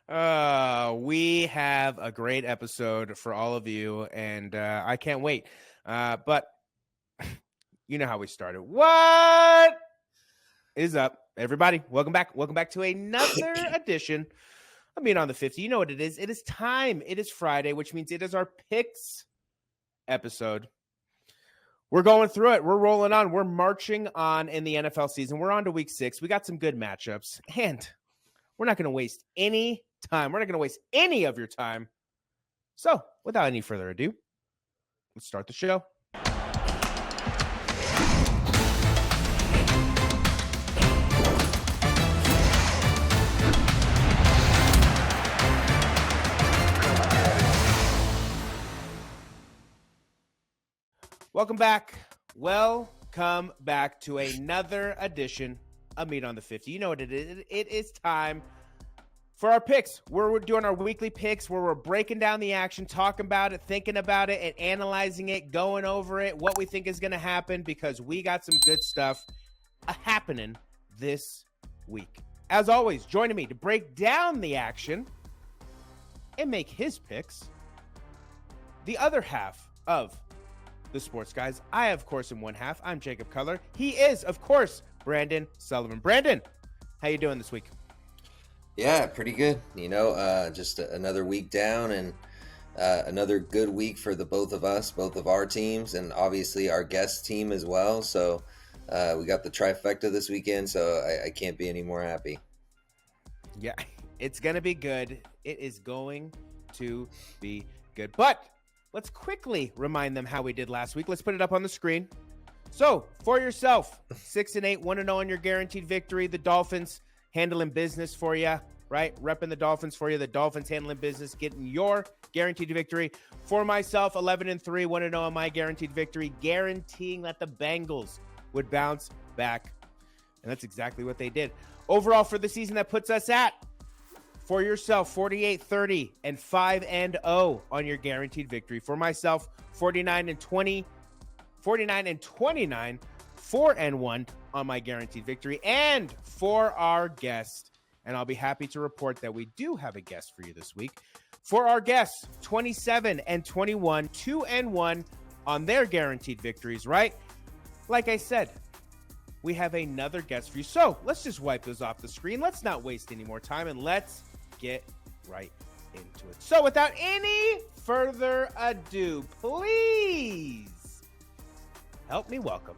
We have a great episode for all of you, and I can't wait. But you know how we started. What is up, everybody? Welcome back. Welcome back to another edition of Meet on the 50. You know what it is. It is time. It is Friday, which means it is our picks episode. We're going through it. We're rolling on. We're marching on in the NFL season. We're on to week 6. We got some good matchups, and we're not going to waste any time. We're not going to waste any of your time. So, without any further ado, let's start the show. Welcome back. Welcome back to another edition of Meet on the 50. You know what it is. It is time for our picks. We're doing our weekly picks where we're breaking down the action, talking about it, thinking about it, and analyzing it, going over it, what we think is going to happen, because we got some good stuff happening this week. As always, joining me to break down the action and make his picks, the other half of the Sports Guys. I, of course, am one half. I'm Jacob Cutler. He is, of course, Brandon Sullivan. Brandon, how you doing this week? Yeah, pretty good. Just another week down and another good week for the both of us, both of our teams, and obviously our guest team as well. So we got the trifecta this weekend, so I can't be any more happy. Yeah, it's going to be good. It is going to be good. But let's quickly remind them how we did last week. Let's put it up on the screen. So, for yourself, 6-8, 1-0 on your guaranteed victory. The Dolphins handling business for you, right? Repping the Dolphins for you. The Dolphins handling business, getting your guaranteed victory. For myself, 11-3, 1-0 on my guaranteed victory, guaranteeing that the Bengals would bounce back. And that's exactly what they did. Overall for the season, that puts us at, for yourself, 48-30 and 5-0 on your guaranteed victory. For myself, 49-29, 4-1 on my guaranteed victory. And for our guest, and I'll be happy to report that we do have a guest for you this week. For our guests, 27-21, 2-1 on their guaranteed victories, right? Like I said, we have another guest for you. So let's just wipe those off the screen. Let's not waste any more time, and let's get right into it. So without any further ado, please help me welcome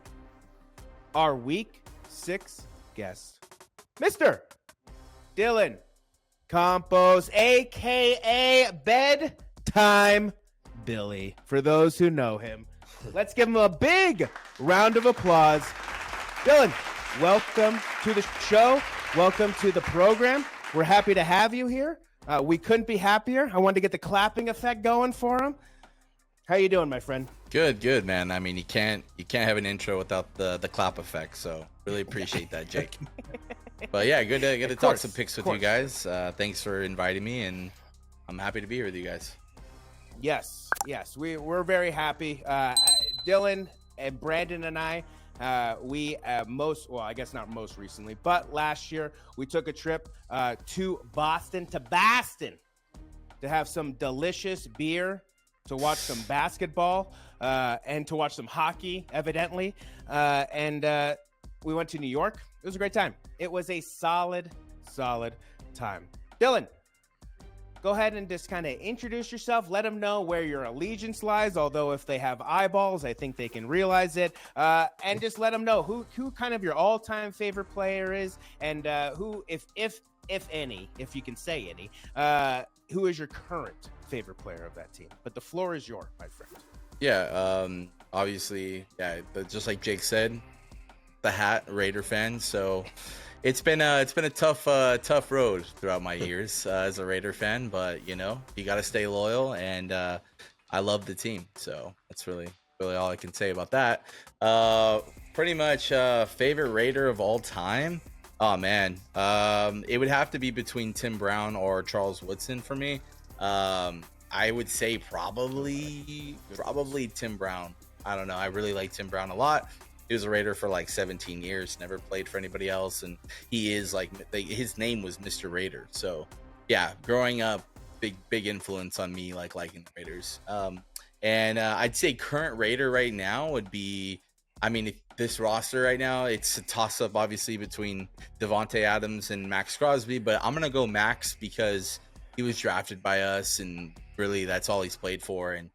our week 6 guest, Mr. Dylan Campos, a.k.a. Bedtime Billy, for those who know him. Let's give him a big round of applause. Dylan, welcome to the show. Welcome to the program. We're happy to have you here. We couldn't be happier. I wanted to get the clapping effect going for him. How you doing, my friend? Good, man. I mean, you can't have an intro without the clap effect. So really appreciate that, Jake. But yeah, good to talk some picks with you guys. Thanks for inviting me, and I'm happy to be here with you guys. Yes, we're very happy. Dylan and Brandon and I, I guess not most recently, but last year we took a trip to Boston to have some delicious beer, to watch some basketball, and to watch some hockey, evidently. And we went to New York. It was a great time. It was a solid time. Dylan, go ahead and just kind of introduce yourself. Let them know where your allegiance lies, although if they have eyeballs, I think they can realize it. And just let them know who kind of your all-time favorite player is, and who, if any, if you can say any, who is your current favorite player of that team. But the floor is yours, my friend. Yeah, obviously, just like Jake said, the hat Raider fan. So it's been a tough road throughout my years as a Raider fan, but you got to stay loyal, and I love the team. So that's really all I can say about that. Pretty much favorite Raider of all time. Oh man, it would have to be between Tim Brown or Charles Woodson for me. I would say probably Tim Brown. I don't know. I really like Tim Brown a lot. He was a Raider for like 17 years, never played for anybody else, and he is like his name was Mr. Raider. So yeah, growing up, big influence on me, like liking the Raiders. And I'd say current Raider right now would be, I mean, this roster right now, it's a toss up obviously between Devontae Adams and Max Crosby, but I'm gonna go Max because he was drafted by us, and really that's all he's played for. And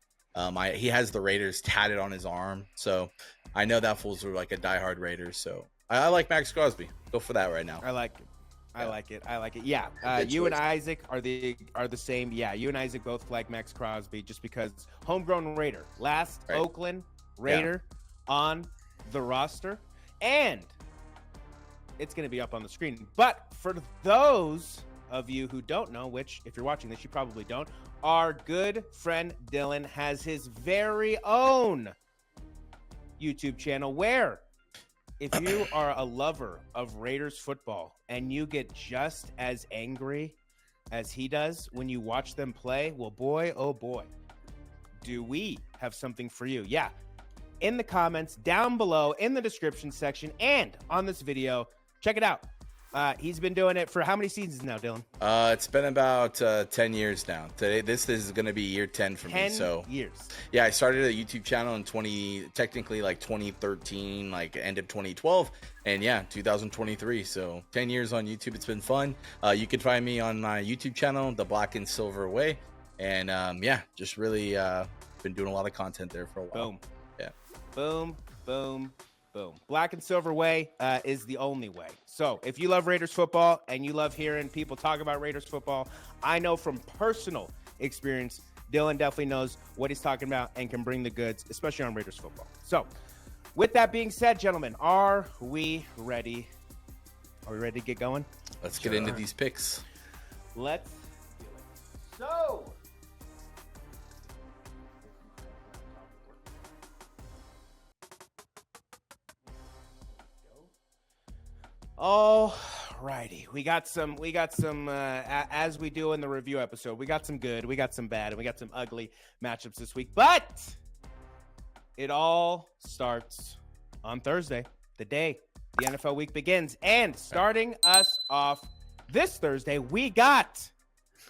he has the Raiders tatted on his arm, so I know that fool's like a diehard Raider. So I like Max Crosby. Go for that right now. I like it. I like it. Yeah. Good You and choice. Isaac are the same. Yeah. You and Isaac both like Max Crosby just because homegrown Raider, last Right. Oakland Raider on the roster, and it's going to be up on the screen. But for those of you who don't know, which if you're watching this, you probably don't, our good friend Dylan has his very own YouTube channel where if you are a lover of Raiders football and you get just as angry as he does when you watch them play, well, boy, oh boy, do we have something for you. Yeah. In the comments down below, in the description section, and on this video, check it out. He's been doing it for how many seasons now, Dylan? It's been about 10 years now. This is going to be year 10 for me. 10 So years. yeah, I started a YouTube channel in 2013, like end of 2012, and yeah, 2023. So 10 years on YouTube. It's been fun. You can find me on my YouTube channel, The Black and Silver Way, and yeah, just really been doing a lot of content there for a while. Boom. Yeah. Boom, boom, boom. Black and Silver Way is the only way. So if you love Raiders football and you love hearing people talk about Raiders football, I know from personal experience, Dylan definitely knows what he's talking about and can bring the goods, especially on Raiders football. So with that being said, gentlemen, are we ready? Are we ready to get going? Let's get into these picks. Let's do it. So all righty, we got some as we do in the review episode, we got some good, we got some bad, and we got some ugly matchups this week, but it all starts on Thursday, the day the NFL week begins. And starting us off this Thursday, we got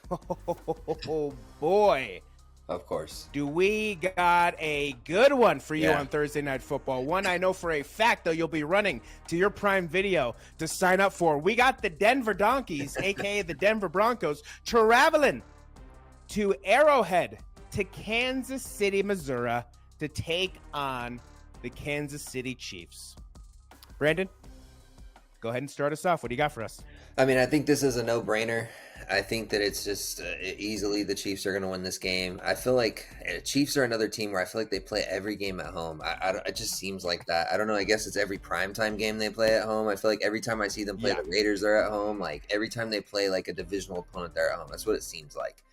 oh boy, Of course. do we got a good one for you Yeah. on Thursday Night Football. One I know for a fact, though, you'll be running to your Prime Video to sign up for. We got the Denver Donkeys, a.k.a. the Denver Broncos, traveling to Arrowhead to Kansas City, Missouri, to take on the Kansas City Chiefs. Brandon, go ahead and start us off. What do you got for us? I mean, I think this is a no-brainer. I think that it's just easily the Chiefs are going to win this game. I feel like Chiefs are another team where I feel like they play every game at home. It just seems like that. I don't know. I guess it's every primetime game they play at home. I feel like every time I see them play the Raiders, they're at home. Like every time they play like a divisional opponent, they're at home. That's what it seems like.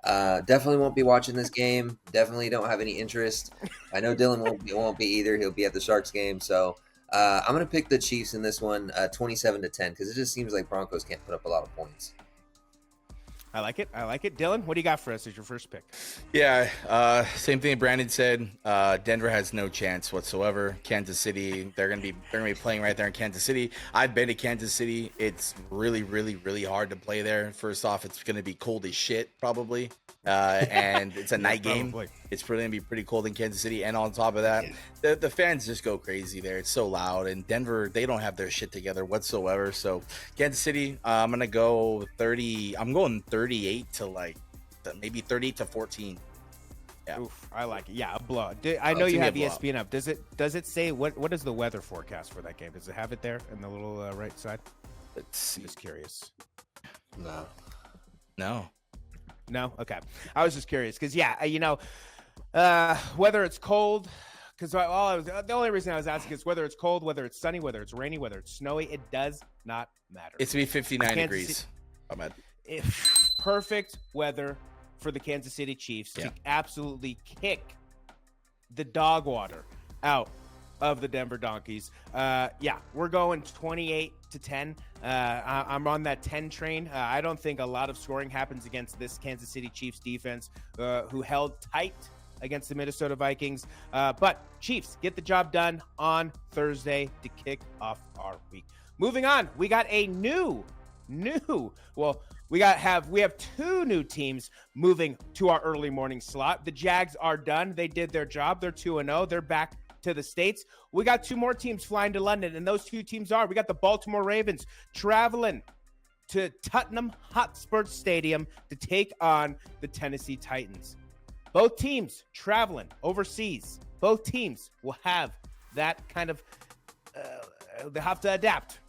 Definitely won't be watching this game. Definitely don't have any interest. I know Dylan won't be either. He'll be at the Sharks game. So I'm going to pick the Chiefs in this one, 27-10, because it just seems like Broncos can't put up a lot of points. I like it. Dylan, what do you got for us as your first pick? Yeah, same thing Brandon said. Denver has no chance whatsoever. Kansas City, they're gonna be playing right there in Kansas City. I've been to Kansas City. It's really, really, really hard to play there. First off, it's gonna be cold as shit probably, and it's a night game. Probably. It's probably gonna be pretty cold in Kansas City, and on top of that, the fans just go crazy there. It's so loud, and Denver, they don't have their shit together whatsoever. So Kansas City, I'm gonna go 30. I'm going 38 to like maybe 38 to 14. Yeah. Oof, I like it. Yeah, a blowout. I know it's you gonna have be a blowout. ESPN up. Does it say what is the weather forecast for that game? Does it have it there in the little right side? Let's see. Just curious. No. No? Okay. I was just curious because, yeah, whether it's cold, because the only reason I was asking is whether it's cold, whether it's sunny, whether it's rainy, whether it's snowy, it does not matter. It's gonna be 59 Kansas degrees. City- I'm at Perfect weather for the Kansas City Chiefs to absolutely kick the dog water out of the Denver Donkeys. We're going 28-10. I'm on that 10 train. I don't think a lot of scoring happens against this Kansas City Chiefs defense, who held tight against the Minnesota Vikings. But Chiefs get the job done on Thursday to kick off our week. Moving on, we got a new new. Well, we have two new teams moving to our early morning slot. The Jags are done. They did their job. They're 2-0. They're back to the States. We got two more teams flying to London, and those two teams we got the Baltimore Ravens traveling to Tottenham Hotspur Stadium to take on the Tennessee Titans. Both teams traveling overseas. Both teams will have that kind of, they have to adapt.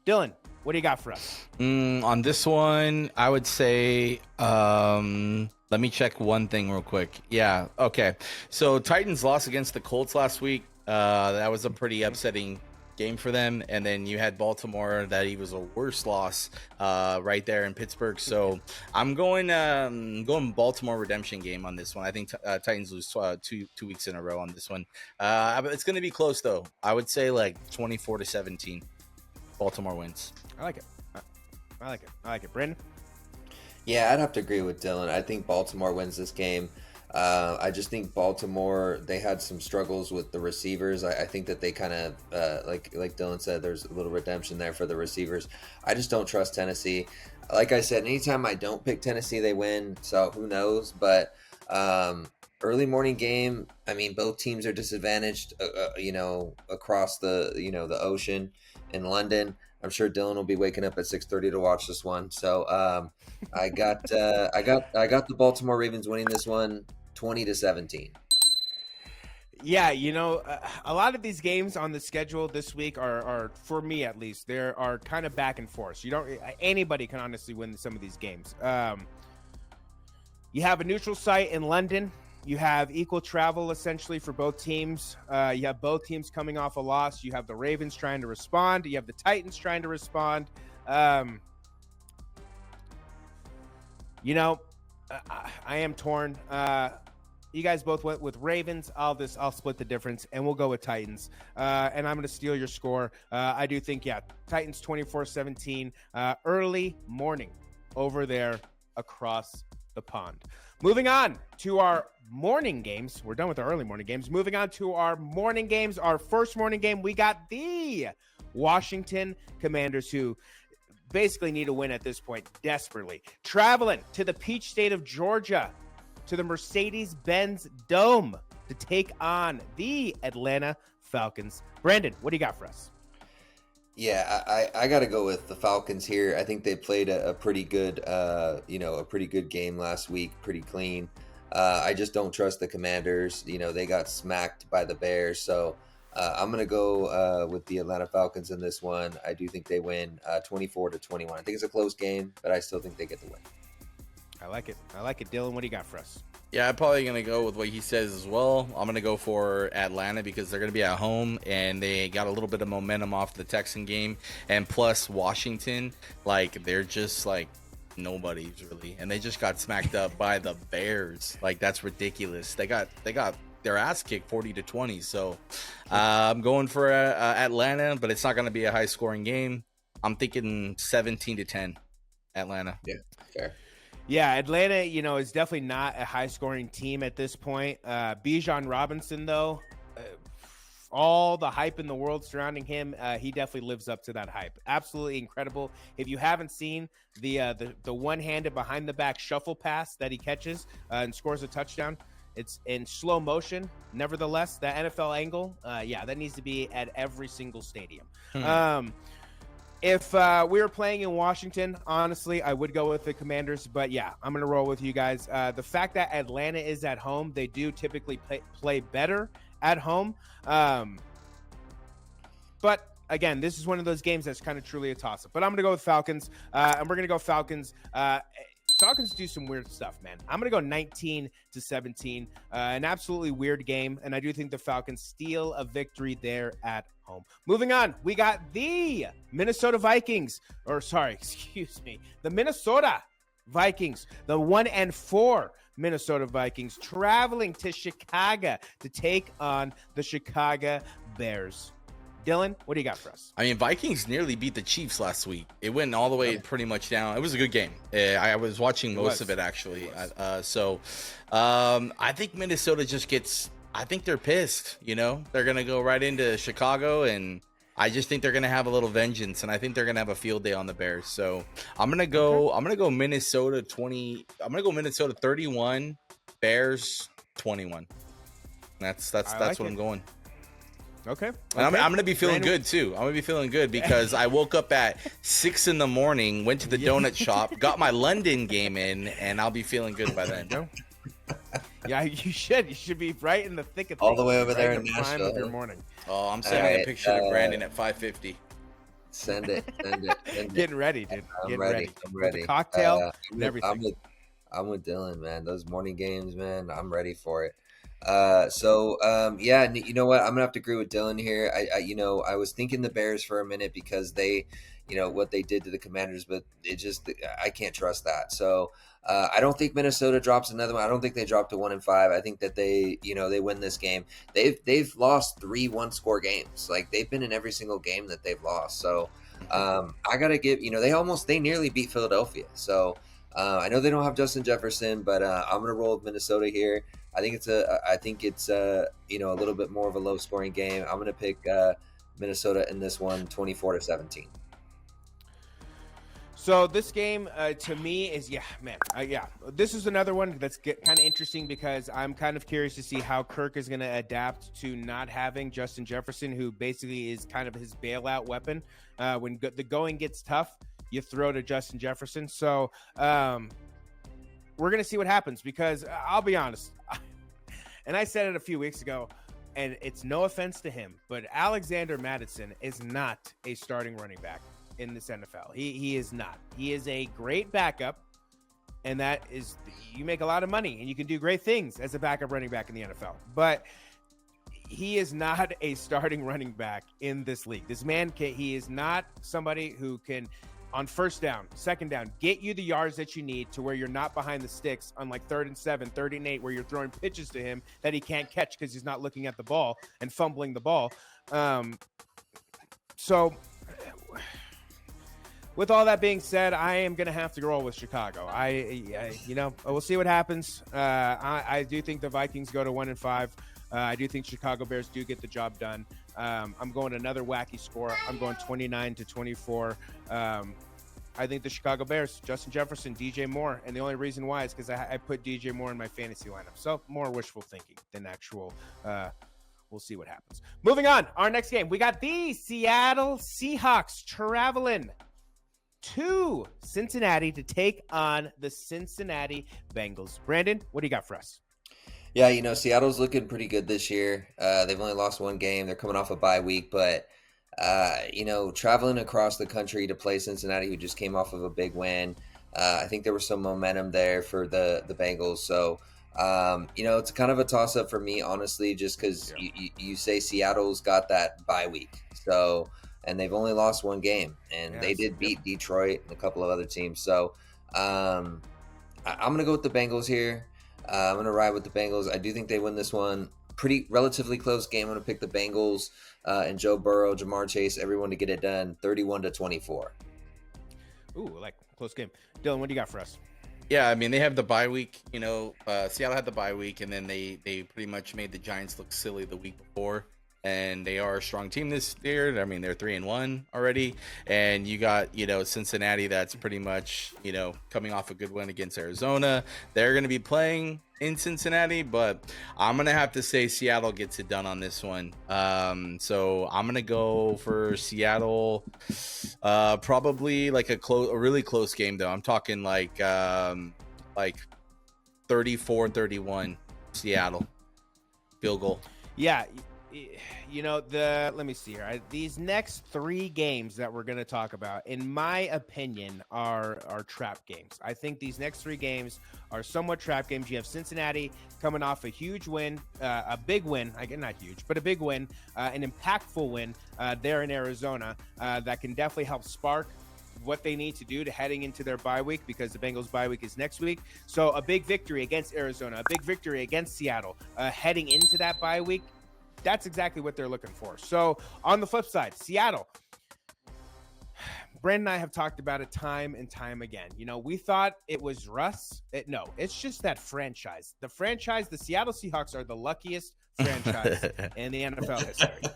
Dylan, what do you got for us? On this one, I would say, let me check one thing real quick. Yeah, okay. So Titans lost against the Colts last week. That was a pretty upsetting game for them. And then you had Baltimore, that he was a worse loss right there in Pittsburgh. So I'm going Baltimore redemption game on this one. I think Titans lose two weeks in a row on this one. It's going to be close though. I would say like 24-17. Baltimore wins. I like it. I like it. Brandon? Yeah, I'd have to agree with Dylan. I think Baltimore wins this game. I just think Baltimore, they had some struggles with the receivers. I think that they kind of, like Dylan said, there's a little redemption there for the receivers. I just don't trust Tennessee. Like I said, anytime I don't pick Tennessee, they win. So who knows? But early morning game, I mean, both teams are disadvantaged, across the ocean in London. I'm sure Dylan will be waking up at 6:30 to watch this one. So I got the Baltimore Ravens winning this one 20-17. Yeah, a lot of these games on the schedule this week are, for me at least, there are kind of back and forth. Anybody can honestly win some of these games. You have a neutral site in London. You have equal travel essentially for both teams. You have both teams coming off a loss. You have the Ravens trying to respond. You have the Titans trying to respond. I am torn. You guys both went with Ravens. I'll split the difference, and we'll go with Titans. And I'm going to steal your score. I do think, Titans 24-17, early morning over there across the pond. Moving on to our morning games. We're done with our early morning games. Moving on to our morning games. Our first morning game, we got the Washington Commanders, who basically need a win at this point desperately. Traveling to the peach state of Georgia, to the Mercedes-Benz Dome to take on the Atlanta Falcons. Brandon, what do you got for us? Yeah, I got to go with the Falcons here. I think they played a pretty good, a pretty good game last week, pretty clean. I just don't trust the Commanders. They got smacked by the Bears. So I'm going to go with the Atlanta Falcons in this one. I do think they win 24-21. I think it's a close game, but I still think they get the win. I like it. Dylan, what do you got for us? Yeah, I'm probably going to go with what he says as well. I'm going to go for Atlanta because they're going to be at home and they got a little bit of momentum off the Texan game. And plus Washington, they're just nobody's really. And they just got smacked up by the Bears. That's ridiculous. They got their ass kicked 40-20. So I'm going for Atlanta, but it's not going to be a high scoring game. I'm thinking 17-10 Atlanta. Yeah, fair. Yeah, Atlanta, is definitely not a high-scoring team at this point. Bijan Robinson, though, all the hype in the world surrounding him, he definitely lives up to that hype. Absolutely incredible. If you haven't seen the one-handed behind-the-back shuffle pass that he catches and scores a touchdown, it's in slow motion. Nevertheless, the NFL angle, that needs to be at every single stadium. If we were playing in Washington, honestly, I would go with the Commanders. But, I'm going to roll with you guys. The fact that Atlanta is at home, they do typically play better at home. But, again, this is one of those games that's kind of truly a toss-up. But I'm going to go with Falcons, and we're going to go Falcons. Falcons do some weird stuff, man. I'm going to go 19-17, an absolutely weird game, and I do think the Falcons steal a victory there at home. Moving on, we got the Minnesota Vikings, the Minnesota Vikings, the 1-4 Minnesota Vikings, traveling to Chicago to take on the Chicago Bears. Dylan, what do you got for us? I mean, Vikings nearly beat the Chiefs last week. It went all the way pretty much down. It was a good game. I was watching most of it, actually. I think Minnesota just gets – I think they're pissed, They're going to go right into Chicago, and I just think they're gonna have a little vengeance, and I think they're gonna have a field day on the Bears. So I'm gonna go. I'm gonna go Minnesota 20. I'm gonna go Minnesota 31, Bears 21. That's what I'm going. Okay. And I'm gonna be feeling good too. I'm gonna be feeling good because I woke up at 6 a.m, went to the donut shop, got my London game in, and I'll be feeling good by then. Yeah, you should. You should be right in the thick of things. All the way over there in the prime Nashville. of your morning. Oh, I'm sending a picture to Brandon at 5:50. Send it. Getting ready, dude. I'm ready. With the cocktail and everything. I'm with Dylan, man. Those morning games, man. I'm ready for it. Yeah, you know what? I'm gonna have to agree with Dylan here. I was thinking the Bears for a minute because they, what they did to the Commanders, but I can't trust that. So I don't think Minnesota drops another one. I don't think they drop to 1-5. I think that they win this game. They've lost 3 one-score games. Like they've been in every single game that they've lost. So I gotta give. They nearly beat Philadelphia. So I know they don't have Justin Jefferson, but I'm gonna roll with Minnesota here. I think it's a little bit more of a low scoring game. I'm gonna pick Minnesota in this one, 24-17. So this game to me is this is another one that's kind of interesting because I'm kind of curious to see how Kirk is going to adapt to not having Justin Jefferson, who basically is kind of his bailout weapon. When the going gets tough, you throw to Justin Jefferson. So we're going to see what happens because I'll be honest, and I said it a few weeks ago, and it's no offense to him, but Alexander Mattison is not a starting running back in this NFL. He is not. He is a great backup, and that is, you make a lot of money and you can do great things as a backup running back in the NFL. But he is not a starting running back in this league. This man, he is not somebody who can, on first down, second down, get you the yards that you need to where you're not behind the sticks on like 3rd and 7, 3rd and 8, where you're throwing pitches to him that he can't catch because he's not looking at the ball and fumbling the ball. So with all that being said, I am going to have to roll with Chicago. We'll see what happens. I do think the Vikings go to 1-5. I do think Chicago Bears do get the job done. I'm going another wacky score. I'm going 29-24. I think the Chicago Bears, Justin Jefferson, DJ Moore, and the only reason why is because I put DJ Moore in my fantasy lineup. So more wishful thinking than actual. We'll see what happens. Moving on, our next game, we got the Seattle Seahawks traveling to Cincinnati to take on the Cincinnati Bengals. Brandon, what do you got for us? Yeah, Seattle's looking pretty good this year. They've only lost 1 game. They're coming off a bye week, but traveling across the country to play Cincinnati, who just came off of a big win, I think there was some momentum there for the Bengals. So, it's kind of a toss-up for me, honestly, just because you say Seattle's got that bye week. So, and they've only lost 1 game, and they did beat Detroit and a couple of other teams. So I'm going to go with the Bengals here. I'm going to ride with the Bengals. I do think they win this one. Relatively close game. I'm going to pick the Bengals and Joe Burrow, Jamar Chase, everyone to get it done, 31-24. Ooh, like close game. Dylan, what do you got for us? Yeah, I mean, they have the bye week. Seattle had the bye week, and then they pretty much made the Giants look silly the week before. And they are a strong team this year. I mean, they're 3-1 already. And you got, Cincinnati that's pretty much, coming off a good win against Arizona. They're going to be playing in Cincinnati, but I'm going to have to say Seattle gets it done on this one. So I'm going to go for Seattle. Probably like a really close game, though. I'm talking like 34-31 Seattle field goal. Yeah. Let me see here. These next 3 games that we're going to talk about, in my opinion, are trap games. I think these next 3 games are somewhat trap games. You have Cincinnati coming off a huge win, a big win, not huge, but a big win, an impactful win there in Arizona that can definitely help spark what they need to do to heading into their bye week, because the Bengals bye week is next week. So a big victory against Arizona, a big victory against Seattle heading into that bye week. That's exactly what they're looking for. So on the flip side, Seattle, Brandon and I have talked about it time and time again. We thought it was Russ. No, it's just that franchise. The Seattle Seahawks are the luckiest franchise in the NFL history.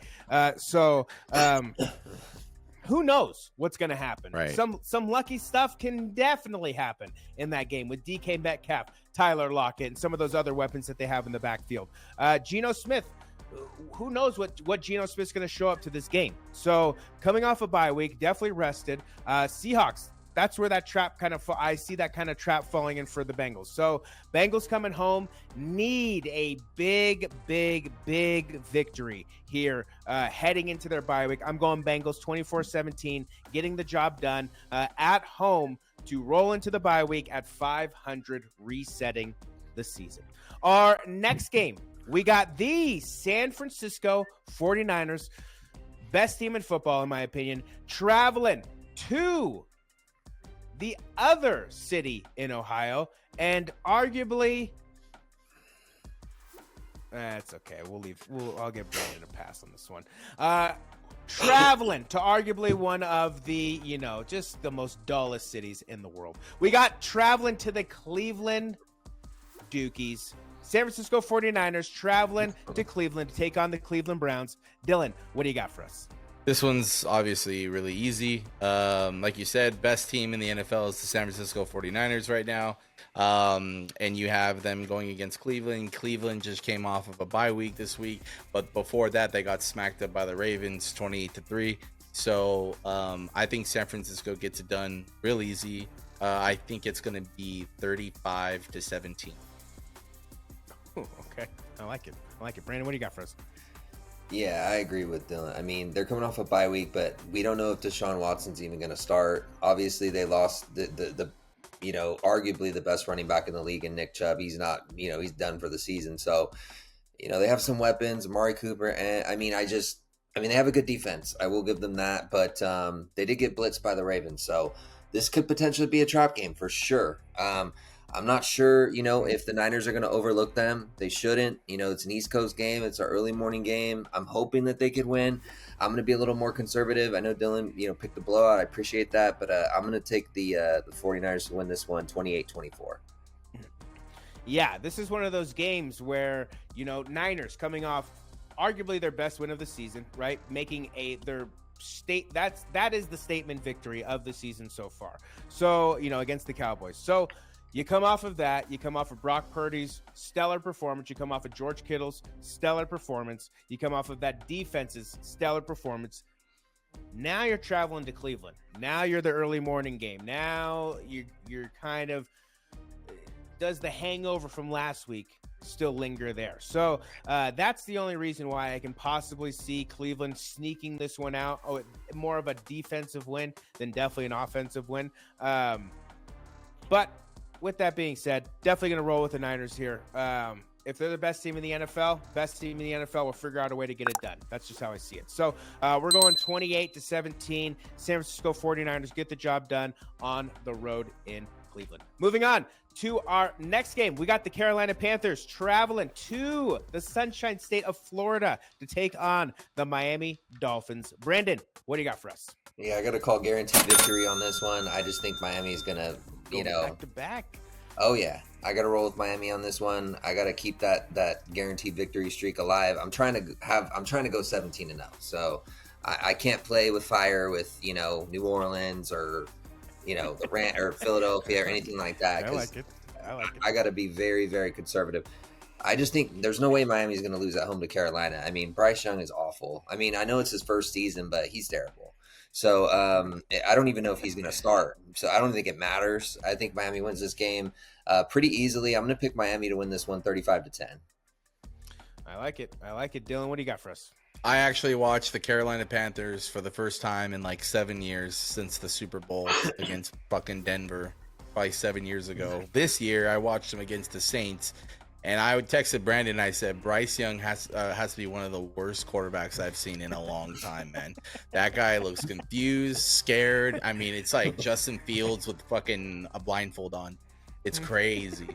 Who knows what's going to happen? Right. Some lucky stuff can definitely happen in that game with DK Metcalf, Tyler Lockett, and some of those other weapons that they have in the backfield. Geno Smith, who knows what Geno Smith's going to show up to this game. So coming off a bye week, definitely rested. Seahawks, that's where that trap I see that kind of trap falling in for the Bengals. So Bengals coming home need a big victory here heading into their bye week. I'm going Bengals 24-17, getting the job done at home to roll into the bye week at 500, resetting the season. Our next game, we got the San Francisco 49ers, best team in football in my opinion, traveling to the other city in Ohio, and arguably, it's okay. I'll give Brandon a pass on this one. Traveling to arguably one of the, just the most dullest cities in the world. We got traveling to the Cleveland Dukies. San Francisco 49ers traveling to Cleveland to take on the Cleveland Browns. Dylan, what do you got for us? This one's obviously really easy. Like you said, best team in the NFL is the San Francisco 49ers right now. And you have them going against Cleveland. Cleveland just came off of a bye week this week, but before that, they got smacked up by the Ravens 28-3. So I think San Francisco gets it done real easy. I think it's going to be 35-17. Ooh, okay. I like it. Brandon, what do you got for us? Yeah, I agree with Dylan. I mean, they're coming off a bye week, but we don't know if Deshaun Watson's even going to start. Obviously, they lost the arguably the best running back in the league in Nick Chubb. He's not, he's done for the season. So, they have some weapons, Amari Cooper, and they have a good defense. I will give them that, but they did get blitzed by the Ravens. So this could potentially be a trap game for sure. I'm not sure, if the Niners are going to overlook them. They shouldn't. It's an East Coast game. It's an early morning game. I'm hoping that they could win. I'm going to be a little more conservative. I know Dylan, picked the blowout. I appreciate that, but I'm going to take the 49ers to win this one 28-24. Yeah, this is one of those games where, Niners coming off arguably their best win of the season, right? Making that is the statement victory of the season so far. So, against the Cowboys. So, you come off of that. You come off of Brock Purdy's stellar performance. You come off of George Kittle's stellar performance. You come off of that defense's stellar performance. Now you're traveling to Cleveland. Now you're the early morning game. Now you're kind of, does the hangover from last week still linger there? So that's the only reason why I can possibly see Cleveland sneaking this one out. More of a defensive win than definitely an offensive win. But with that being said, definitely going to roll with the Niners here. If they're the best team in the NFL, will figure out a way to get it done. That's just how I see it. So we're going 28-17. San Francisco 49ers get the job done on the road in Cleveland. Moving on to our next game. We got the Carolina Panthers traveling to the Sunshine State of Florida to take on the Miami Dolphins. Brandon, what do you got for us? Yeah, I got to call guaranteed victory on this one. I just think Miami's going to, back to back. Oh yeah, I got to roll with Miami on this one. I got to keep that guaranteed victory streak alive. I'm trying to go 17-0. So I can't play with fire with New Orleans or the Rant or Philadelphia or anything like that. I like it. I got to be very, very conservative. I just think there's no way Miami's going to lose at home to Carolina. I mean, Bryce Young is awful. I mean, I know it's his first season, but he's terrible. So I don't even know if he's going to start. So I don't think it matters. I think Miami wins this game pretty easily. I'm going to pick Miami to win this one 35-10. I like it. Dylan, what do you got for us? I actually watched the Carolina Panthers for the first time in like 7 years since the Super Bowl against fucking Denver, probably 7 years ago. This year, I watched them against the Saints, and I texted Brandon. And I said Bryce Young has to be one of the worst quarterbacks I've seen in a long time, man. That guy looks confused, scared. I mean, it's like Justin Fields with fucking a blindfold on. It's crazy.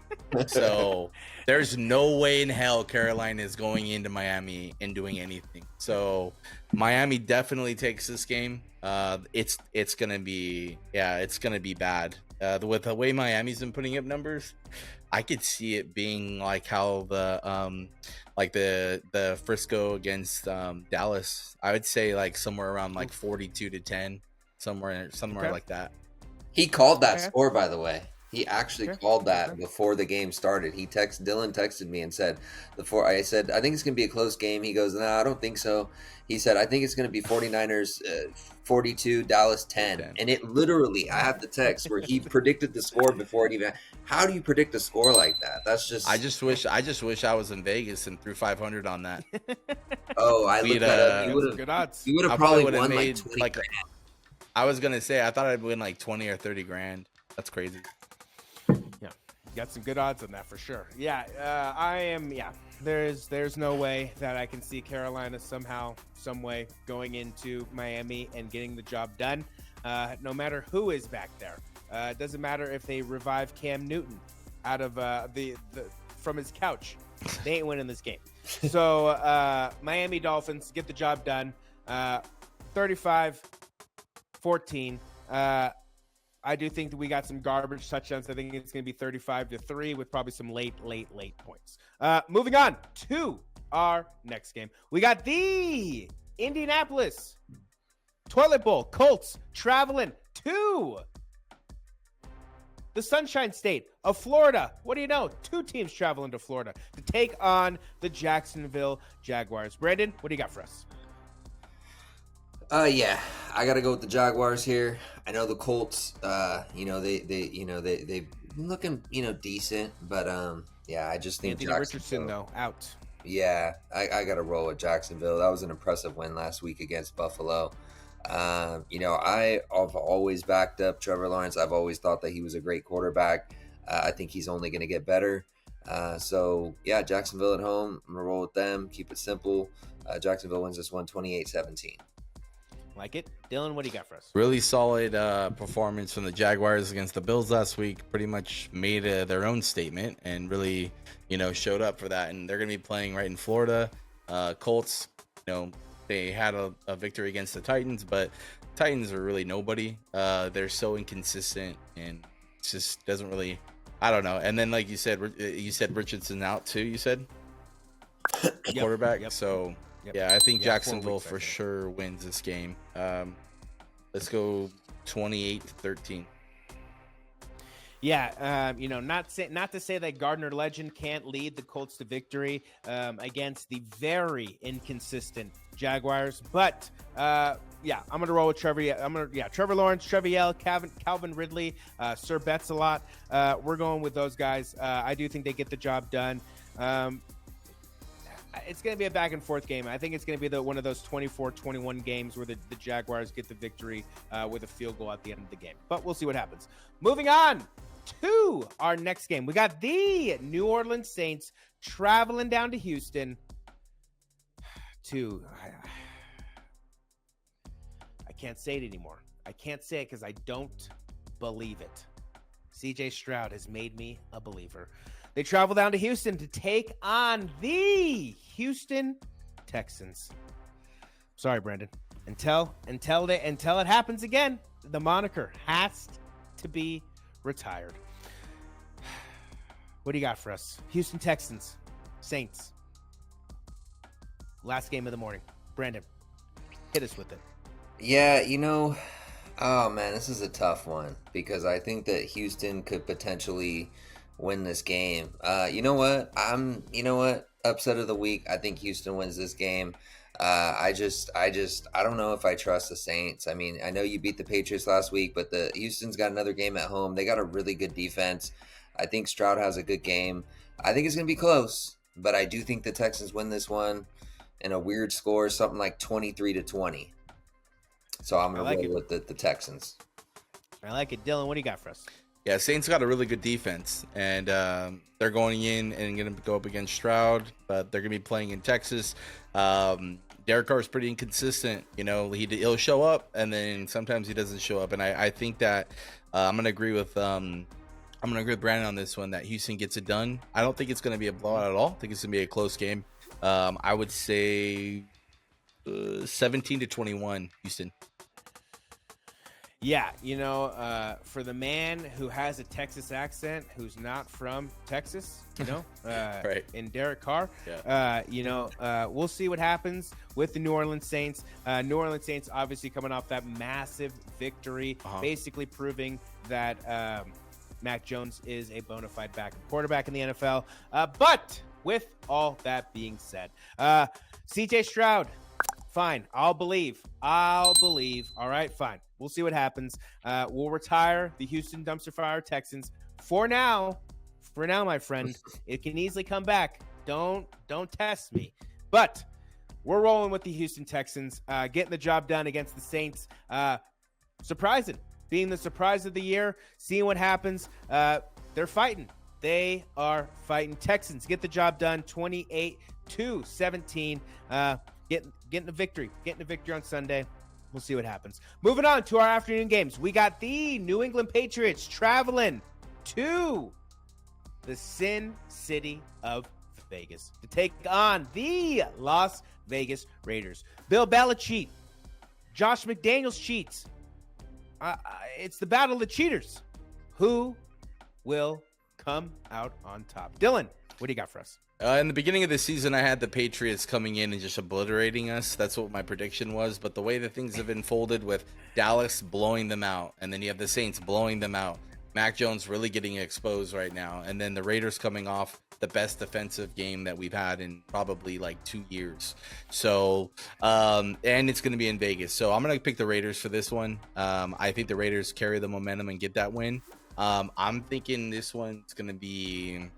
So there's no way in hell Carolina is going into Miami and doing anything. So Miami definitely takes this game. It's gonna be bad. With the way Miami's been putting up numbers, I could see it being like how the Frisco against Dallas. I would say like somewhere around like 42-10, somewhere Okay. like that. He called that Okay. score, by the way. He actually called that Okay. before the game started. Dylan texted me and said, I said, I think it's going to be a close game. He goes, no, I don't think so. He said, I think it's going to be 49ers 42, Dallas 10. And it literally, I have the text where he predicted the score before it even. How do you predict a score like that? That's just. I just wish I was in Vegas and threw 500 on that. Oh, I looked that up. That's good odds. You would have I probably would've won made, like 20 like, grand. I was gonna say I thought I'd win like 20 or 30 grand. That's crazy. Yeah, got some good odds on that for sure. Yeah, I am. Yeah, there's no way that I can see Carolina somehow, some way going into Miami and getting the job done. No matter who is back there, it doesn't matter if they revive Cam Newton out of the from his couch. They ain't winning this game. So Miami Dolphins get the job done. 35-14. I do think that we got some garbage touchdowns. I think it's going to be 35-3 with probably some late points. Moving on to our next game. We got the Indianapolis Toilet Bowl. Colts traveling to the Sunshine State of Florida. What do you know? 2 teams traveling to Florida to take on the Jacksonville Jaguars. Brandon, what do you got for us? Yeah, I gotta go with the Jaguars here. I know the Colts. They've been looking, decent, but yeah, I just think Anthony Richardson though out. Yeah, I gotta roll with Jacksonville. That was an impressive win last week against Buffalo. I've always backed up Trevor Lawrence. I've always thought that he was a great quarterback. I think he's only gonna get better. So yeah, Jacksonville at home. I'm gonna roll with them. Keep it simple. Jacksonville wins this one 28-17. Like it. Dylan, what do you got for us? Really solid performance from the Jaguars against the Bills last week. Pretty much made their own statement and really, showed up for that. And they're going to be playing right in Florida. Colts, they had a victory against the Titans, but Titans are really nobody. They're so inconsistent and it just doesn't really, I don't know. And then, like you said Richardson out too, you said? Quarterback. Yep. So... Yep. Yeah, I think Jacksonville for sure wins this game. Let's go 28-13. Yeah, not to say that Gardner Legend can't lead the Colts to victory against the very inconsistent Jaguars, but I'm gonna roll with Trevor. Trevor Lawrence, Trevor Yell, Calvin Ridley, Sir Betts-a-Lot. We're going with those guys. I do think they get the job done. It's going to be a back and forth game. I think it's going to be one of those 24-21 games where the Jaguars get the victory with a field goal at the end of the game. But we'll see what happens. Moving on to our next game. We got the New Orleans Saints traveling down to Houston I can't say it anymore. I can't say it because I don't believe it. CJ Stroud has made me a believer. They travel down to Houston to take on the Houston Texans. Sorry, Brandon. Until it happens again, the moniker has to be retired. What do you got for us? Houston Texans, Saints. Last game of the morning. Brandon, hit us with it. Yeah, oh man, this is a tough one because I think that Houston could potentially win this game. You know what? Upset of the week. I think Houston wins this game. I don't know if I trust the Saints. I mean, I know you beat the Patriots last week, but the Houston's got another game at home. They got a really good defense. I think Stroud has a good game. I think it's going to be close, but I do think the Texans win this one in a weird score, something like 23-20. So I'm going to roll with the Texans. I like it. Dylan, what do you got for us? Yeah, Saints got a really good defense, and they're going in and going to go up against Stroud, but they're going to be playing in Texas. Derek Carr is pretty inconsistent. He'll show up, and then sometimes he doesn't show up. And I think that I'm going to agree with Brandon on this one that Houston gets it done. I don't think it's going to be a blowout at all. I think it's going to be a close game. I would say 17-21 Houston. Yeah, for the man who has a Texas accent, who's not from Texas, Right. in Derek Carr, Yeah. we'll see what happens with the New Orleans Saints. New Orleans Saints obviously coming off that massive victory, basically proving that Mac Jones is a bona fide backup quarterback in the NFL. But with all that being said, CJ Stroud, fine. I'll believe. All right, fine. We'll see what happens. We'll retire the Houston Dumpster Fire Texans for now. For now, my friend, it can easily come back. Don't test me. But we're rolling with the Houston Texans, getting the job done against the Saints. Surprising, being the surprise of the year, seeing what happens. They're fighting. They are fighting. Texans get the job done, 28-17. Getting the victory on Sunday. We'll see what happens. Moving on to our afternoon games. We got the New England Patriots traveling to the Sin City of Vegas to take on the Las Vegas Raiders. Bill Belichick, Josh McDaniels cheats. It's the battle of the cheaters. Who will come out on top? Dylan, what do you got for us? In the beginning of the season, I had the Patriots coming in and just obliterating us. That's what my prediction was. But the way that things have unfolded with Dallas blowing them out, and then you have the Saints blowing them out, Mac Jones really getting exposed right now, and then the Raiders coming off the best defensive game that we've had in probably like 2 years. So, and it's going to be in Vegas. So I'm going to pick the Raiders for this one. I think the Raiders carry the momentum and get that win. I'm thinking this one's going to be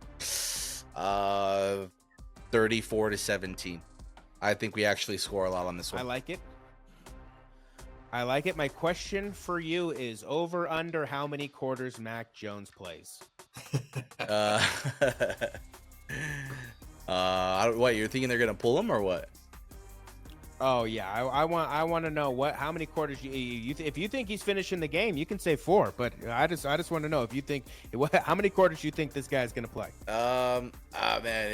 34-17. I think we actually score a lot on this one. I like it. My question for you is over under how many quarters Mac Jones plays? What, you're thinking they're gonna pull him or what? Oh yeah, I want to know how many quarters if you think he's finishing the game, you can say 4, but I just want to know if you think how many quarters you think this guy's gonna play. Man,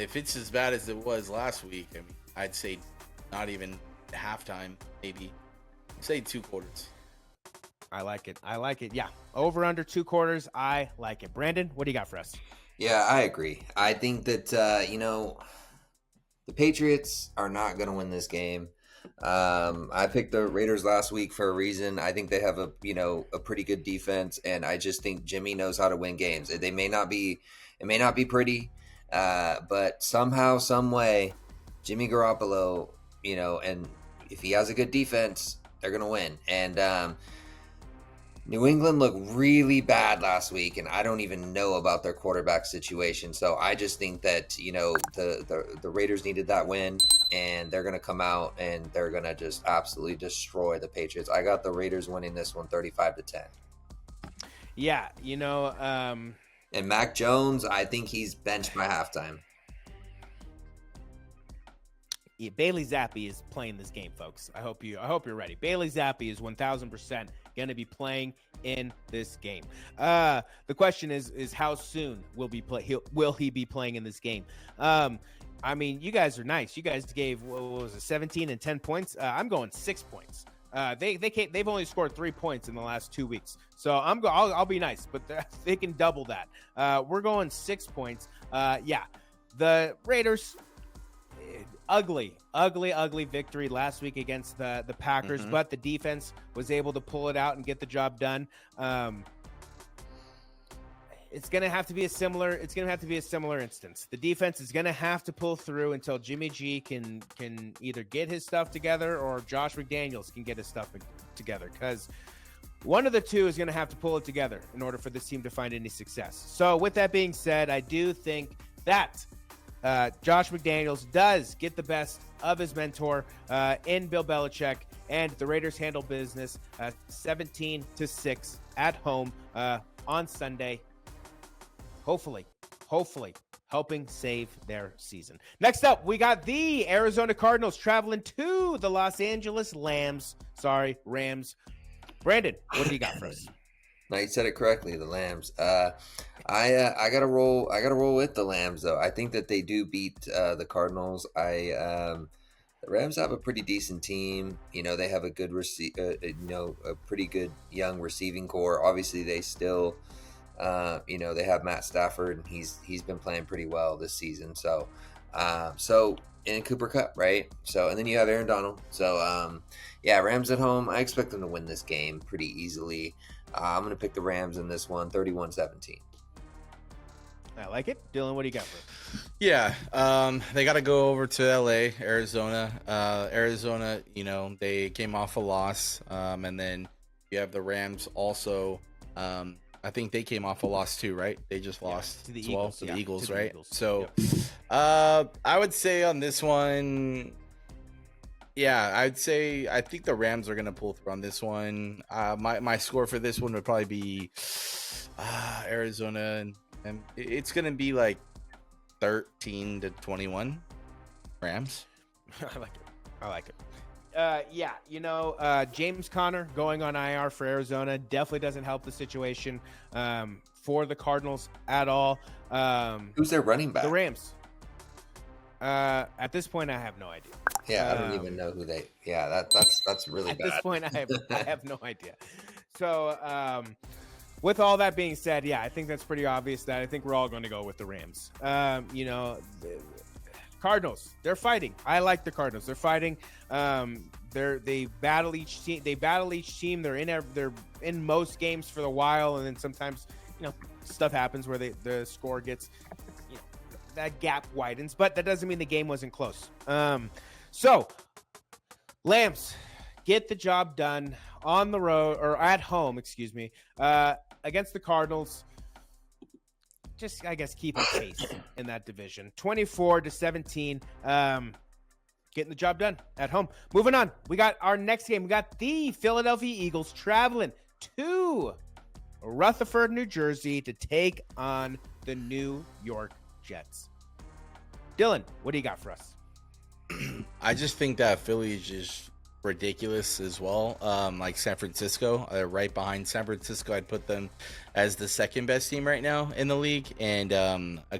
if it's as bad as it was last week, I mean, I'd say not even halftime, maybe. Say 2 quarters. I like it. Yeah, over under 2 quarters. I like it. Brandon, what do you got for us? Yeah, I agree. I think that the Patriots are not going to win this game. I picked the Raiders last week for a reason. I think they have a pretty good defense, and I just think Jimmy knows how to win games. It may not be pretty, but somehow, some way, Jimmy Garoppolo, and if he has a good defense, they're going to win. And New England looked really bad last week, and I don't even know about their quarterback situation. So I just think that, the Raiders needed that win, and they're going to come out and they're going to just absolutely destroy the Patriots. I got the Raiders winning this one 35-10. Yeah, and Mac Jones, I think he's benched by halftime. Yeah, Bailey Zappi is playing this game, folks. I hope you're ready. Bailey Zappi is 1,000% going to be playing in this game. The question is how soon will he be playing in this game? I mean, you guys are nice. You guys gave what was it, 17 and 10 points. I'm going 6 points. They've only scored 3 points in the last 2 weeks. So I'll be nice, but they can double that. We're going 6 points. Yeah, the Raiders. Ugly victory last week against the Packers, but the defense was able to pull it out and get the job done. It's going to have to be a similar instance. The defense is going to have to pull through until Jimmy G can either get his stuff together or Josh McDaniels can get his stuff together, because one of the two is going to have to pull it together in order for this team to find any success. So with that being said, I do think that Josh McDaniels does get the best of his mentor in Bill Belichick, and the Raiders handle business 17-6 at home on Sunday. Hopefully helping save their season. Next up, we got the Arizona Cardinals traveling to the Los Angeles Rams. Brandon, what do you got for us? No, you said it correctly. The Lambs. I gotta roll with the Lambs though. I think that they do beat the Cardinals. the Rams have a pretty decent team. They have a good a pretty good young receiving core. Obviously, they still, they have Matt Stafford. He's been playing pretty well this season. So, and Cooper Kupp, right? So, and then you have Aaron Donald. So, yeah, Rams at home. I expect them to win this game pretty easily. I'm going to pick the Rams in this one, 31-17. I like it. Dylan, what do you got for it? Yeah, they got to go over to LA, Arizona. Arizona, they came off a loss, and then you have the Rams also. I think they came off a loss too, right? They just lost to the as Eagles, well to the Eagles, to the right? Eagles. So, Yep. I would say on this one, yeah, I think the Rams are gonna pull through on this one. My score for this one would probably be Arizona, and it's gonna be like 13-21 Rams. I like it. Yeah, James Conner going on IR for Arizona definitely doesn't help the situation for the Cardinals at all. Who's their running back? The Rams. At this point, I have no idea. Yeah, I don't even know who they. Yeah, that's really at bad. At this point, I have no idea. So, with all that being said, yeah, I think that's pretty obvious that I think we're all going to go with the Rams. The Cardinals, they're fighting. I like the Cardinals. They're fighting. They battle each team. They're in most games for a while, and then sometimes stuff happens where the score gets that gap widens, but that doesn't mean the game wasn't close. So Lambs get the job done on the road or at home, excuse me, against the Cardinals. Just, I guess, keeping pace in that division. 24-17, getting the job done at home. Moving on, we got our next game. We got the Philadelphia Eagles traveling to Rutherford, New Jersey to take on the New York Jets. Dylan, what do you got for us? I just think that Philly is just ridiculous as well. Like San Francisco, right behind San Francisco, I'd put them as the second best team right now in the league. And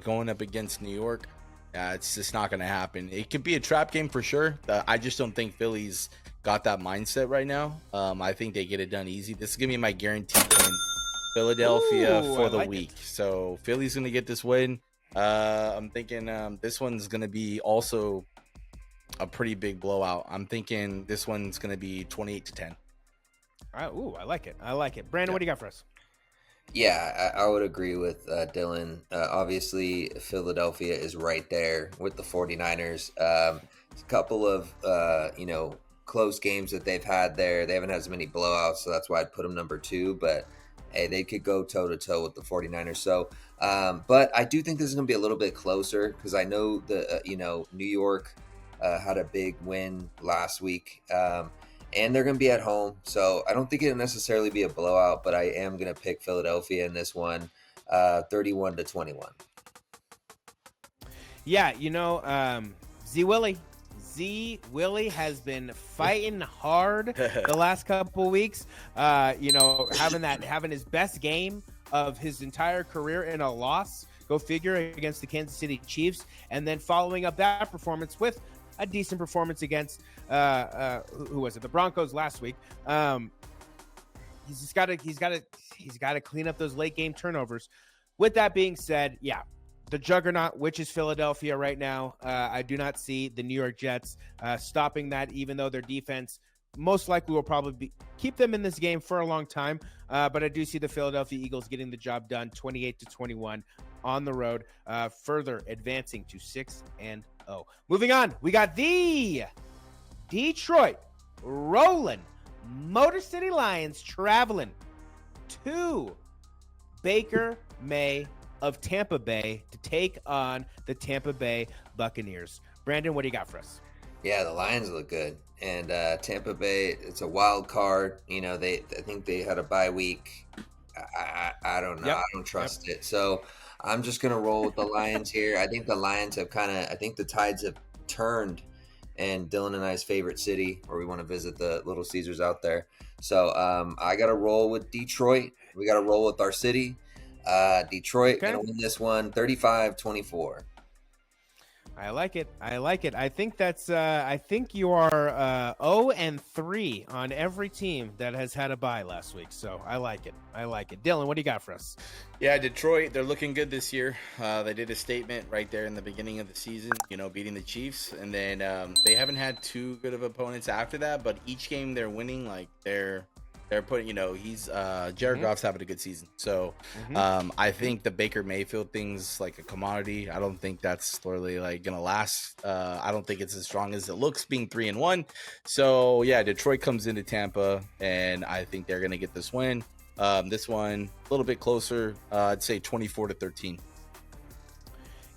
going up against New York, it's just not going to happen. It could be a trap game for sure. I just don't think Philly's got that mindset right now. I think they get it done easy. This is going to be my guaranteed win. Philadelphia for the week. So Philly's going to get this win. I'm thinking this one's going to be also a pretty big blowout. I'm thinking this one's going to be 28-10. All right. I like it. Brandon, What do you got for us? Yeah, I would agree with Dylan. Obviously, Philadelphia is right there with the 49ers. A couple of, close games that they've had there. They haven't had as many blowouts, so that's why I'd put them number 2. But, hey, they could go toe-to-toe with the 49ers. So, but I do think this is going to be a little bit closer because I know New York had a big win last week. And they're going to be at home. So I don't think it'll necessarily be a blowout, but I am going to pick Philadelphia in this one, 31-21. Yeah, Z Willie has been fighting hard the last couple weeks. Having his best game of his entire career in a loss. Go figure, against the Kansas City Chiefs, and then following up that performance with a decent performance against who was it? The Broncos last week. He's got to clean up those late game turnovers. With that being said, yeah, the juggernaut, which is Philadelphia right now, I do not see the New York Jets stopping that, even though their defense most likely will probably keep them in this game for a long time. But I do see the Philadelphia Eagles getting the job done, 28-21 on the road, further advancing to 6-0. Moving on, we got the Detroit rolling Motor City Lions traveling to Baker May of Tampa Bay to take on the Tampa Bay Buccaneers. Brandon, what do you got for us? Yeah, the Lions look good. And Tampa Bay, it's a wild card. I think they had a bye week. I don't know. Yep. I don't trust it. So I'm just going to roll with the Lions here. I think the Lions have I think the tides have turned in Dylan and I's favorite city where we want to visit the Little Caesars out there. So I got to roll with Detroit. We got to roll with our city. Detroit going to win this one 35-24. I like it. I think that's I think you are 0-3 on every team that has had a bye last week. So I like it. Dylan, what do you got for us? Yeah, Detroit, they're looking good this year. They did a statement right there in the beginning of the season, beating the Chiefs. And then they haven't had too good of opponents after that, but each game they're winning, like they're putting, he's Jared Goff's having a good season. So I think the Baker Mayfield thing's like a commodity. I don't think that's totally like gonna last. I don't think it's as strong as it looks being 3-1. So yeah, Detroit comes into Tampa and I think they're gonna get this win. This one a little bit closer. I'd say 24-13.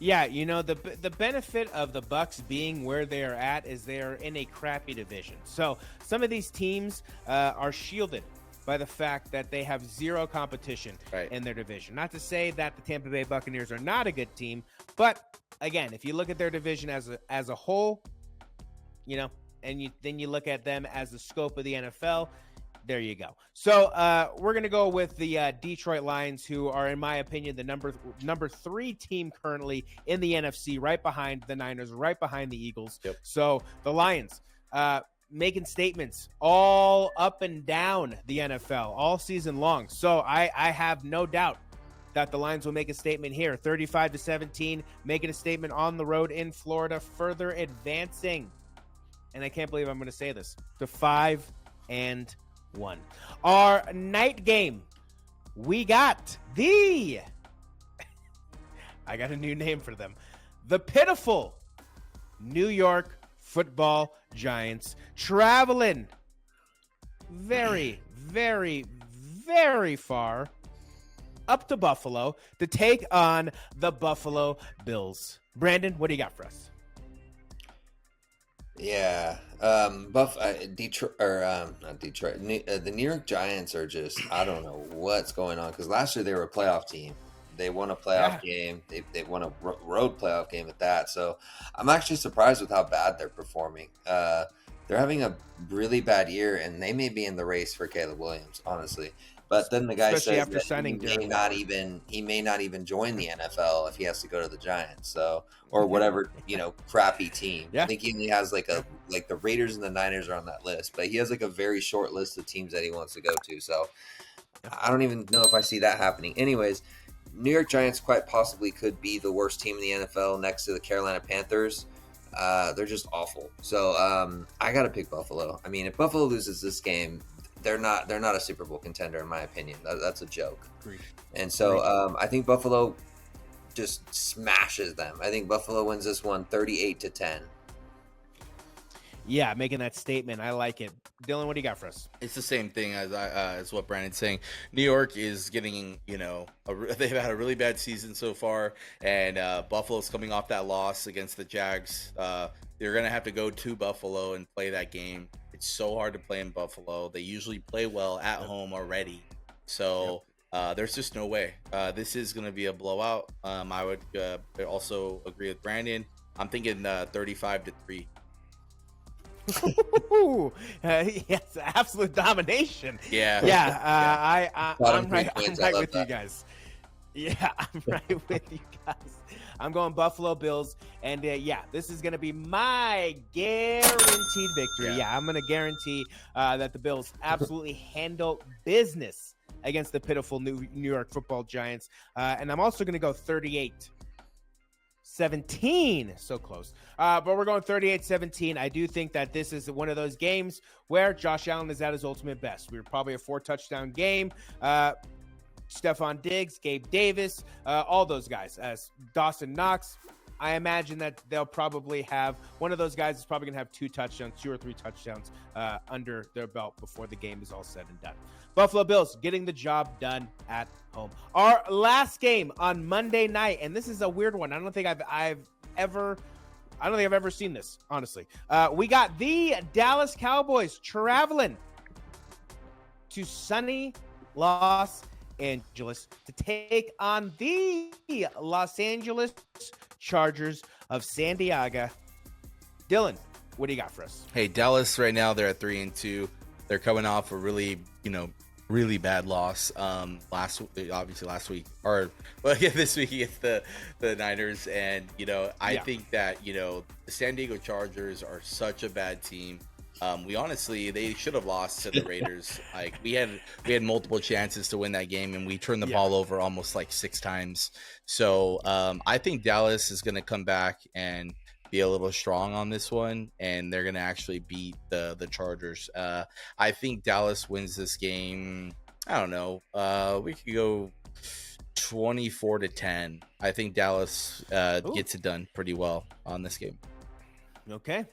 Yeah, the benefit of the Bucs being where they are at is they are in a crappy division. So some of these teams are shielded by the fact that they have zero competition in their division. Not to say that the Tampa Bay Buccaneers are not a good team, but again, if you look at their division as a whole, and then you look at them as the scope of the NFL. There you go. So we're going to go with the Detroit Lions, who are, in my opinion, the number 3 team currently in the NFC, right behind the Niners, right behind the Eagles. Yep. So the Lions making statements all up and down the NFL all season long. So I have no doubt that the Lions will make a statement here. 35-17, making a statement on the road in Florida, further advancing. And I can't believe I'm going to say this, to 5-1. Our night game, we got I got a new name for them, the pitiful New York Football Giants, traveling very, very, very far up to Buffalo to take on the Buffalo Bills. Brandon, what do you got for us? Yeah, Detroit not Detroit. The New York Giants are just, I don't know what's going on, because last year they were a playoff team. They won a playoff game. They won a road playoff game at that. So I'm actually surprised with how bad they're performing. They're having a really bad year, and they may be in the race for Caleb Williams, honestly. But then the guy says that he may not even join the NFL if he has to go to the Giants, so, or whatever, crappy team. Yeah. I think he only has like the Raiders and the Niners are on that list, but he has like a very short list of teams that he wants to go to. So I don't even know if I see that happening. Anyways, New York Giants quite possibly could be the worst team in the NFL next to the Carolina Panthers. They're just awful. So I got to pick Buffalo. I mean, if Buffalo loses this game, they're not a Super Bowl contender, in my opinion. That's a joke. Agreed. And so I think Buffalo just smashes them. I think Buffalo wins this one 38-10. Yeah, making that statement. I like it. Dylan, what do you got for us? It's the same thing as what Brandon's saying. New York is getting, they've had a really bad season so far, and Buffalo's coming off that loss against the Jags. They're going to have to go to Buffalo and play that game. It's so hard to play in Buffalo. They usually play well at home already. So there's just no way. This is going to be a blowout. I would also agree with Brandon. I'm thinking 35-3. Yes, absolute domination. Yeah. I'm right with you guys. Yeah, I'm right with you guys. I'm going Buffalo Bills, and this is going to be my guaranteed victory. Yeah, I'm going to guarantee that the Bills absolutely handle business against the pitiful New York Football Giants, and I'm also going to go 38-17. So close. But we're going 38-17. I do think that this is one of those games where Josh Allen is at his ultimate best. We were probably a 4-touchdown game. Stephon Diggs, Gabe Davis, all those guys. Dawson Knox, I imagine that they'll probably have one of those guys is probably going to have 2 or 3 touchdowns under their belt before the game is all said and done. Buffalo Bills getting the job done at home. Our last game on Monday night, and this is a weird one. I don't think I've ever seen this, honestly. We got the Dallas Cowboys traveling to sunny Los Angeles to take on the Los Angeles Chargers of San Diego. Dylan, what do you got for us? Hey, Dallas right now, they're at 3-2. They're coming off a really, really bad loss last week, or well, yeah, this week against the Niners. And I think that the San Diego Chargers are such a bad team. They should have lost to the Raiders. Like we had multiple chances to win that game, and we turned the ball over almost like 6 times. So I think Dallas is going to come back and be a little strong on this one, and they're going to actually beat the Chargers. I think Dallas wins this game. I don't know. We could go 24-10. I think Dallas gets it done pretty well on this game. Okay.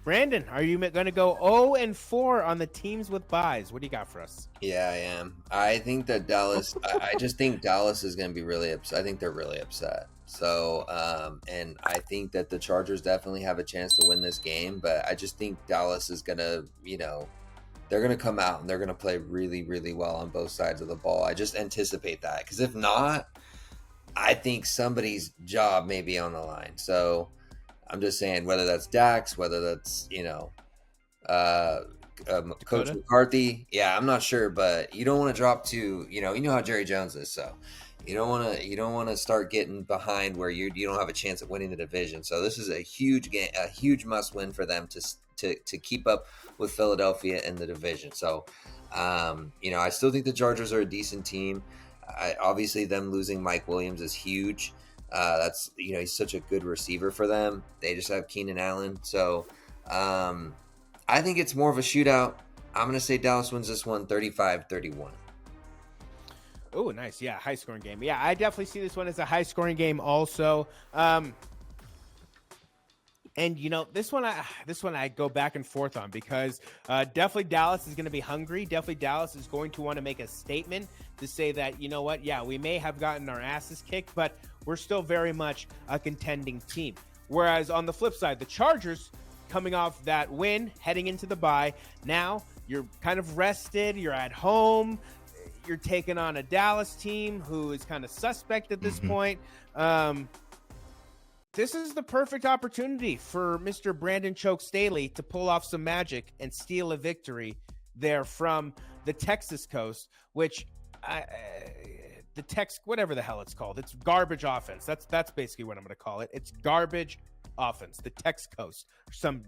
Brandon, are you going to go 0-4 on the teams with buys? What do you got for us? Yeah, I am. I think that Dallas. I just think Dallas is going to be really upset. I think they're really upset. So, and I think that the Chargers definitely have a chance to win this game, but I just think Dallas is going to, they're going to come out and they're going to play really, really well on both sides of the ball. I just anticipate that, because if not, I think somebody's job may be on the line. So I'm just saying, whether that's Dax, whether that's, Coach McCarthy. Yeah, I'm not sure, but you don't want to drop to, you know how Jerry Jones is. So you don't want to start getting behind where you don't have a chance at winning the division. So this is a huge game, a huge must win for them to keep up with Philadelphia in the division. So, I still think the Chargers are a decent team. Obviously them losing Mike Williams is huge. That's, he's such a good receiver for them. They just have Keenan Allen. So, I think it's more of a shootout. I'm going to say Dallas wins this one 35-31. Oh, nice. Yeah, high-scoring game. Yeah, I definitely see this one as a high-scoring game also. And, this one I go back and forth on, because definitely Dallas is going to be hungry. Definitely Dallas is going to want to make a statement to say that, we may have gotten our asses kicked, but we're still very much a contending team. Whereas on the flip side, the Chargers, coming off that win, heading into the bye, now you're kind of rested, you're at home, you're taking on a Dallas team who is kind of suspect at this point. This is the perfect opportunity for Mr. Brandon Choke Staley to pull off some magic and steal a victory there from the Texas coast, which whatever the hell it's called. It's garbage offense. That's basically what I'm going to call it. It's garbage offense, the Tex Coast, some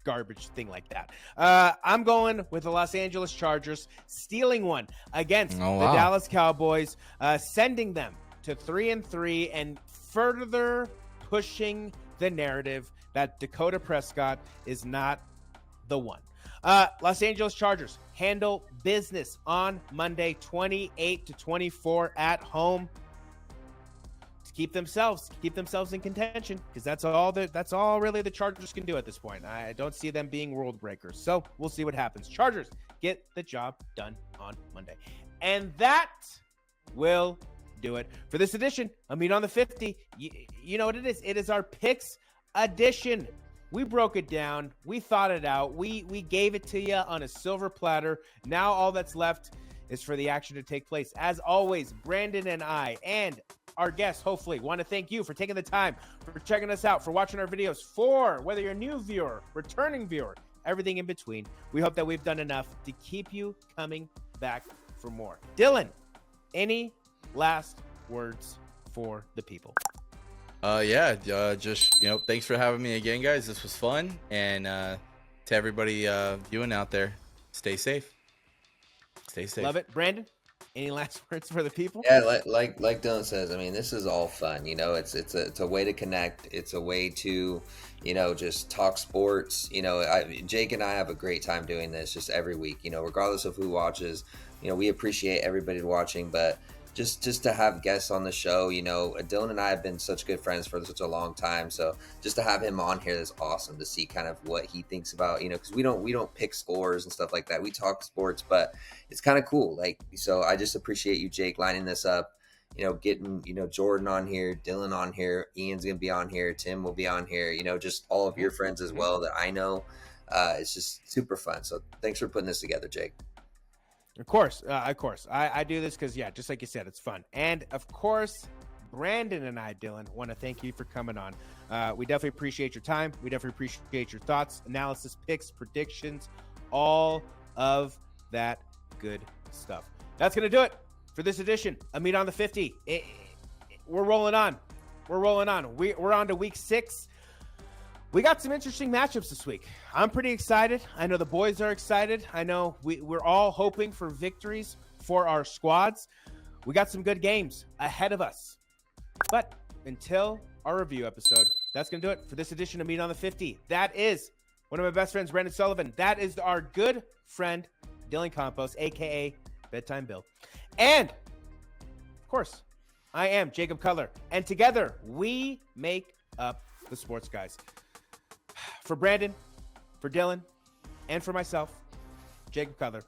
garbage thing like that. I'm going with the Los Angeles Chargers stealing one against the Dallas Cowboys, sending them to 3-3 and further pushing the narrative that Dakota Prescott is not the one. Los Angeles Chargers handle business on Monday, 28-24 at home. Keep themselves in contention, because that's all really the Chargers can do at this point. I don't see them being world breakers, so we'll see what happens. Chargers get the job done on Monday, and that will do it for this edition. On the 50. You know what it is? It is our picks edition. We broke it down. We thought it out. We gave it to you on a silver platter. Now all that's left is for the action to take place. As always, Brandon and I and our guests, hopefully, want to thank you for taking the time, for checking us out, for watching our videos, for whether you're a new viewer, returning viewer, everything in between. We hope that we've done enough to keep you coming back for more. Dylan, any last words for the people? Just thanks for having me again, guys. This was fun, and to everybody viewing out there, stay safe. Love it. Brandon, any last words for the people? Yeah, like Dylan says, this is all fun. It's a way to connect. It's a way to, just talk sports. Jake and I have a great time doing this just every week. Regardless of who watches, we appreciate everybody watching, but just to have guests on the show, Dylan and I have been such good friends for such a long time. So just to have him on here is awesome to see kind of what he thinks about, because we don't pick scores and stuff like that. We talk sports, but it's kind of cool. So I just appreciate you, Jake, lining this up, getting, Jordan on here, Dylan on here, Ian's going to be on here, Tim will be on here, just all of your friends as well that I know. It's just super fun. So thanks for putting this together, Jake. Of course. I do this because, just like you said, it's fun. And, of course, Brandon and I, Dylan, want to thank you for coming on. We definitely appreciate your time. We definitely appreciate your thoughts, analysis, picks, predictions, all of that good stuff. That's going to do it for this edition of Meat on the 50. We're rolling on. We're on to week 6. We got some interesting matchups this week. I'm pretty excited. I know the boys are excited. I know we're all hoping for victories for our squads. We got some good games ahead of us. But until our review episode, that's going to do it for this edition of Meat on the 50. That is one of my best friends, Brandon Sullivan. That is our good friend, Dylan Campos, a.k.a. Bedtime Bill. And, of course, I am Jacob Cutler. And together, we make up the Sports Guys. For Brandon, for Dylan, and for myself, Jacob Cutler.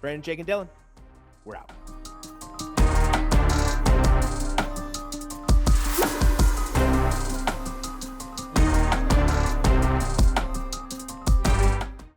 Brandon, Jake, and Dylan, we're out.